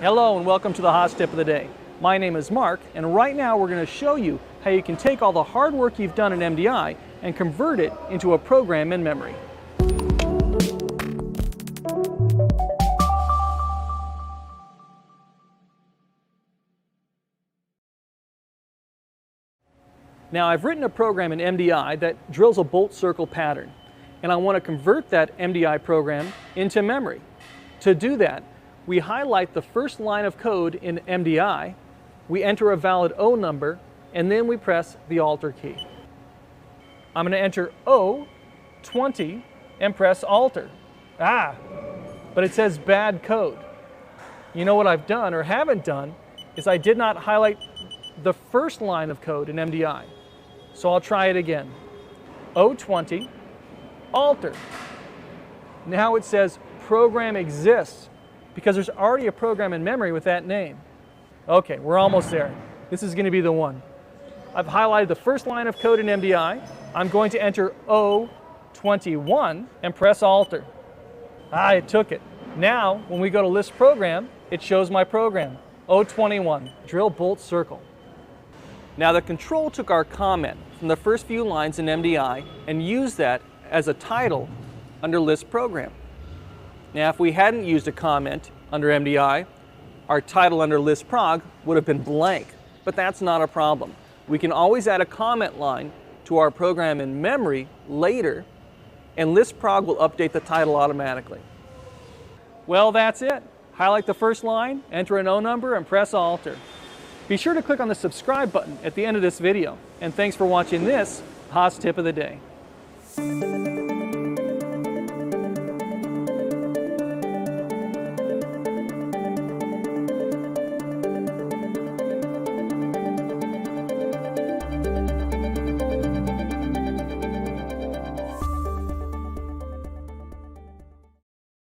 Hello and welcome to the Haas Tip of the Day. My name is Mark, and right now we're going to show you how you can take all the hard work you've done in MDI and convert it into a program in memory. Now I've written a program in MDI that drills a bolt circle pattern, and I want to convert that MDI program into memory. To do that, we highlight the first line of code in MDI, we enter a valid O number, and then we press the Alter key. I'm going to enter O20 and press Alter. But it says bad code. You know what I've done or haven't done is I did not highlight the first line of code in MDI. So I'll try it again. O20, Alter. Now it says program exists, because there's already a program in memory with that name. Okay, we're almost there. This is going to be the one. I've highlighted the first line of code in MDI. I'm going to enter O21 and press Alter. It took it. Now, when we go to list program, it shows my program, O21, drill bolt circle. Now the control took our comment from the first few lines in MDI and used that as a title under list program. Now, if we hadn't used a comment under MDI, our title under list prog would have been blank, but that's not a problem. We can always add a comment line to our program in memory later, and list prog will update the title automatically. Well, that's it. Highlight the first line, enter an O number, and press Alter. Be sure to click on the subscribe button at the end of this video, and thanks for watching this Haas Tip of the Day.